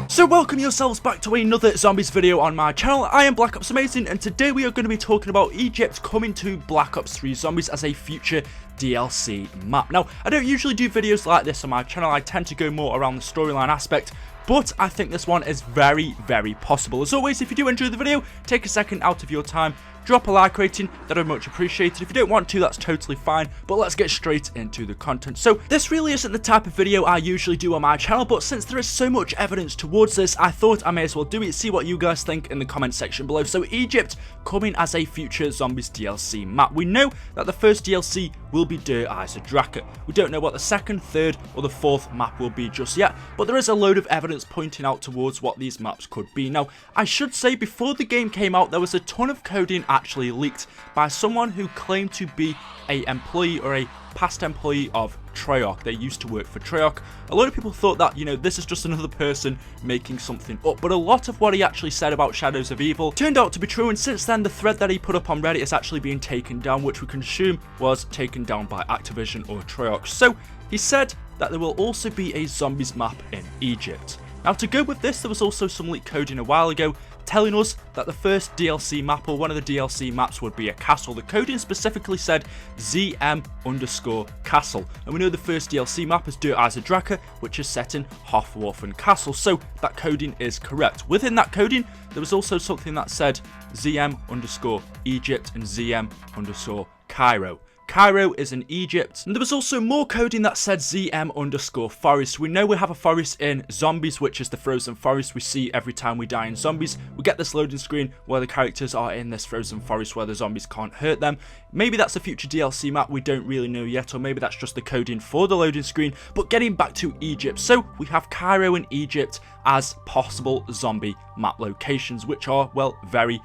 So welcome yourselves back to another zombies video on my channel. I am BlackOpsAmazing, and today we are going to be talking about Egypt coming to Black Ops 3 Zombies as a future DLC map. Now, I don't usually do videos like this on my channel. I tend to go more around the storyline aspect, but I think this one is very, very possible. As always, if you do enjoy the video, take a second out of your time, drop a like rating, that would be much appreciated. If you don't want to, that's totally fine, but let's get straight into the content. So this really isn't the type of video I usually do on my channel, but since there is so much evidence towards this, I thought I may as well do it, see what you guys think in the comment section below. So Egypt coming as a future Zombies DLC map. We know that the first DLC will be Der Eiserdrache. We don't know what the second, third, or the fourth map will be just yet, but there is a load of evidence pointing out towards what these maps could be. Now, I should say, before the game came out, there was a ton of coding actually leaked by someone who claimed to be a employee or a past employee of Treyarch. They used to work for Treyarch. A lot of people thought that, you know, this is just another person making something up, but a lot of what he actually said about Shadows of Evil turned out to be true, and since then the thread that he put up on Reddit is actually being taken down, which we can assume was taken down by Activision or Treyarch. So he said that there will also be a zombies map in Egypt. Now, to go with this, there was also some leaked coding a while ago telling us that the first DLC map, or one of the DLC maps, would be a castle. The coding specifically said ZM_castle, and we know the first DLC map is Der Eiserdrache, which is set in Hofwarfen Castle, so that coding is correct. Within that coding, there was also something that said ZM_Egypt and ZM_Cairo. Cairo is in Egypt, and there was also more coding that said ZM_forest. We know we have a forest in Zombies, which is the frozen forest we see every time we die in Zombies. We get this loading screen where the characters are in this frozen forest where the zombies can't hurt them. Maybe that's a future DLC map, we don't really know yet, or maybe that's just the coding for the loading screen. But getting back to Egypt, so we have Cairo and Egypt as possible zombie map locations, which are, well, very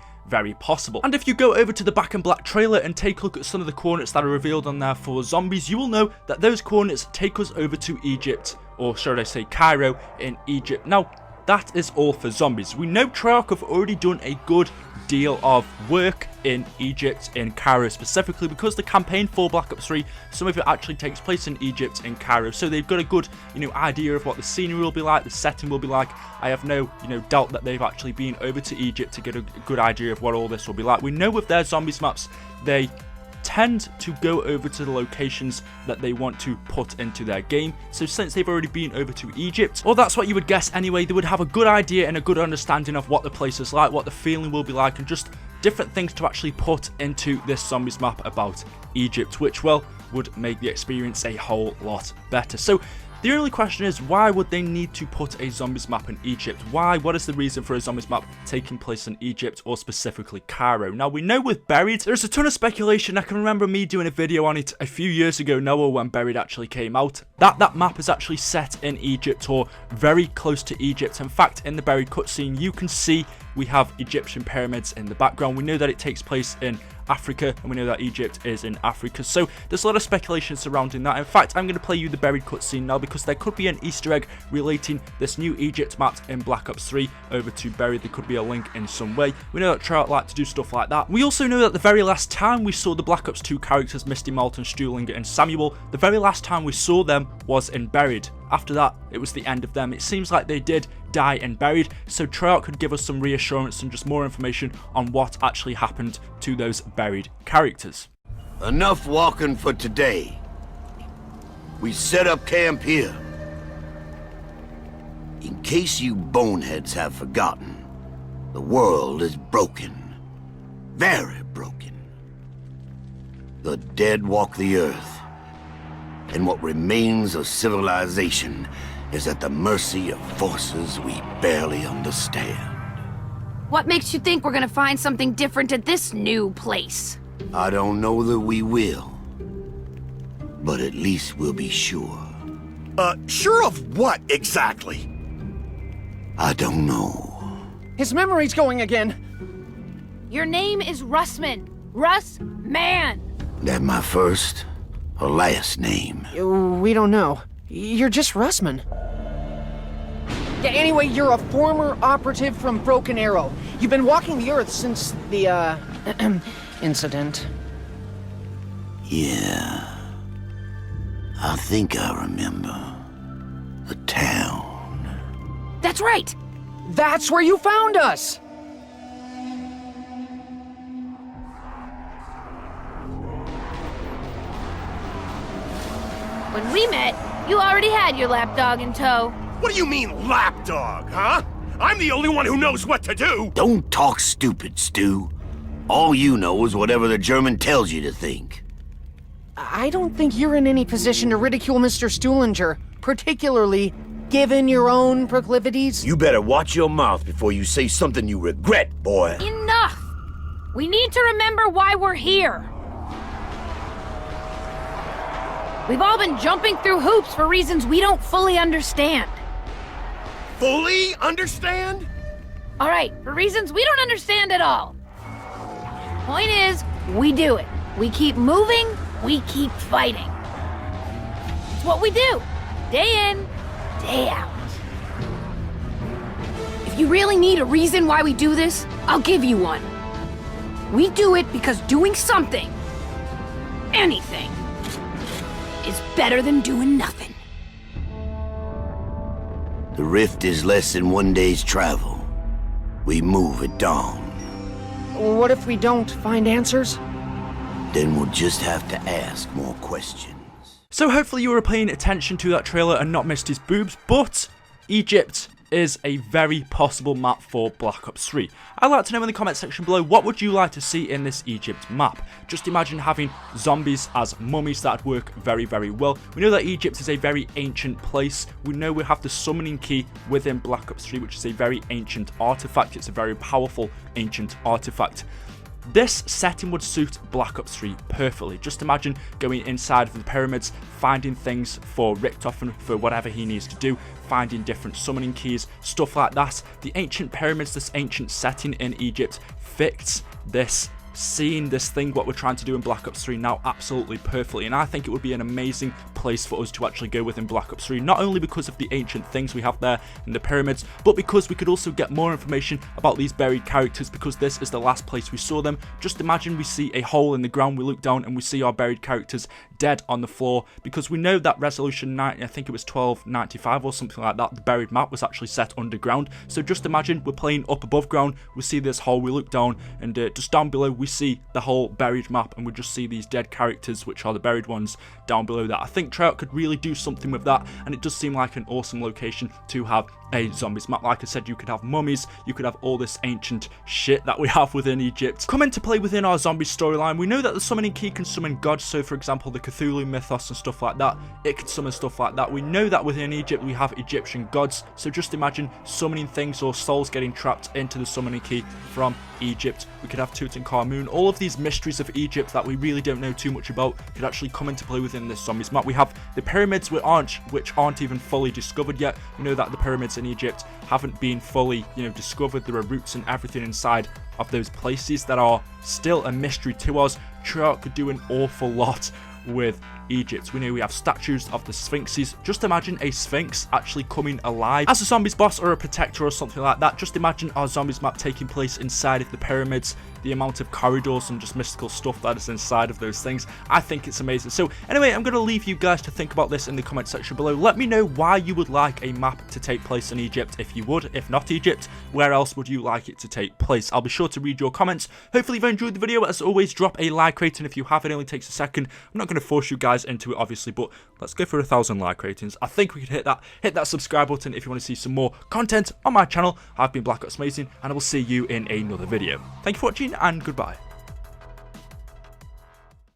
possible. And if you go over to the Back in Black trailer and take a look at some of the coordinates that are revealed on there for zombies, you will know that those coordinates take us over to Egypt, or should I say Cairo in Egypt. Now, that is all for zombies. We know Treyarch have already done a good deal of work in Egypt, in Cairo specifically, because the campaign for Black Ops 3, some of it actually takes place in Egypt, in Cairo, so they've got a good, idea of what the scenery will be like, the setting will be like. I have no, doubt that they've actually been over to Egypt to get a good idea of what all this will be like. We know with their zombies maps, they tend to go over to the locations that they want to put into their game. So since they've already been over to Egypt, or that's what you would guess anyway, they would have a good idea and a good understanding of what the place is like, what the feeling will be like, and just different things to actually put into this zombies map about Egypt, which, well, would make the experience a whole lot better. So the only question is, why would they need to put a zombies map in Egypt? Why? What is the reason for a zombies map taking place in Egypt, or specifically Cairo? Now, we know with Buried, there's a ton of speculation. I can remember me doing a video on it a few years ago now, or when Buried actually came out, that map is actually set in Egypt, or very close to Egypt. In fact, in the Buried cutscene, you can see we have Egyptian pyramids in the background. We know that it takes place in Africa, and we know that Egypt is in Africa, so there's a lot of speculation surrounding that. In fact, I'm going to play you the Buried cutscene now, because there could be an Easter egg relating this new Egypt map in Black Ops 3 over to Buried. There could be a link in some way. We know that Treyarch like to do stuff like that. We also know that the very last time we saw the Black Ops 2 characters, Misty, Malton, Strulinger, and Samuel, the very last time we saw them was in Buried. After that, it was the end of them. It seems like they did die and Buried, so Treyarch could give us some reassurance and just more information on what actually happened to those Buried characters. Enough walking for today. We set up camp here. In case you boneheads have forgotten, the world is broken. Very broken. The dead walk the earth, and what remains of civilization is at the mercy of forces we barely understand. What makes you think we're gonna find something different at this new place? I don't know that we will, but at least we'll be sure. Sure of what, exactly? I don't know. His memory's going again. Your name is Russman. Russ Man. That my first or last name? We don't know. You're just Russman. Yeah, anyway, you're a former operative from Broken Arrow. You've been walking the Earth since the, incident. Yeah. I think I remember. The town. That's right! That's where you found us! When we met, you already had your lapdog in tow. What do you mean, lapdog, huh? I'm the only one who knows what to do! Don't talk stupid, Stu. All you know is whatever the German tells you to think. I don't think you're in any position to ridicule Mr. Stuhlinger, particularly given your own proclivities. You better watch your mouth before you say something you regret, boy. Enough! We need to remember why we're here. We've all been jumping through hoops for reasons we don't fully understand. Fully understand? All right, for reasons we don't understand at all. Point is, we do it. We keep moving, we keep fighting. It's what we do, day in, day out. If you really need a reason why we do this, I'll give you one. We do it because doing something, anything, is better than doing nothing. The rift is less than one day's travel. We move at dawn. What if we don't find answers? Then we'll just have to ask more questions. So hopefully you were paying attention to that trailer and not missed his boobs, but Egypt is a very possible map for Black Ops 3. I'd like to know in the comment section below, what would you like to see in this Egypt map? Just imagine having zombies as mummies. That'd work very, very well. We know that Egypt is a very ancient place. We know we have the summoning key within Black Ops 3, which is a very ancient artifact. It's a very powerful ancient artifact. This setting would suit Black Ops 3 perfectly. Just imagine going inside of the pyramids, finding things for Richtofen for whatever he needs to do, finding different summoning keys, stuff like that. The ancient pyramids, this ancient setting in Egypt fits this seeing this thing, what we're trying to do in Black Ops 3 now, absolutely perfectly. And I think it would be an amazing place for us to actually go with in Black Ops 3, not only because of the ancient things we have there in the pyramids, but because we could also get more information about these buried characters, because this is the last place we saw them. Just imagine we see a hole in the ground, we look down and we see our buried characters dead on the floor, because we know that resolution 90, I think it was 1295 or something like that, the buried map was actually set underground. So just imagine we're playing up above ground, we see this hole, we look down, and just down below we see the whole buried map, and we just see these dead characters, which are the buried ones down below that. I think Treyarch could really do something with that, and it does seem like an awesome location to have a zombies map. Like I said, you could have mummies, you could have all this ancient shit that we have within Egypt come into play within our zombie storyline. We know that the summoning key can summon gods, so for example the Cthulhu mythos and stuff like that, it can summon stuff like that. We know that within Egypt we have Egyptian gods, so just imagine summoning things or souls getting trapped into the summoning key from Egypt. We could have Tutankhamun. All of these mysteries of Egypt that we really don't know too much about could actually come into play within this zombies map. We have the pyramids which aren't even fully discovered yet. We know that the pyramids in Egypt haven't been fully, discovered. There are roots and everything inside of those places that are still a mystery to us. Treyarch could do an awful lot with Egypt. We know we have statues of the sphinxes. Just imagine a sphinx actually coming alive as a zombies boss or a protector or something like that. Just imagine our zombies map taking place inside of the pyramids, the amount of corridors and just mystical stuff that is inside of those things. I think it's amazing. So anyway, I'm going to leave you guys to think about this in the comment section below. Let me know why you would like a map to take place in Egypt. If you would, if not Egypt, where else would you like it to take place? I'll be sure to read your comments. Hopefully you've enjoyed the video. As always, drop a like rating if you have. It only takes a second. I'm not going to force you guys into it obviously, but let's go for 1,000 like ratings. I think we could hit that subscribe button if you want to see some more content on my channel. I've been BlackOpsAmazing, and I will see you in another video. Thank you for watching, and goodbye.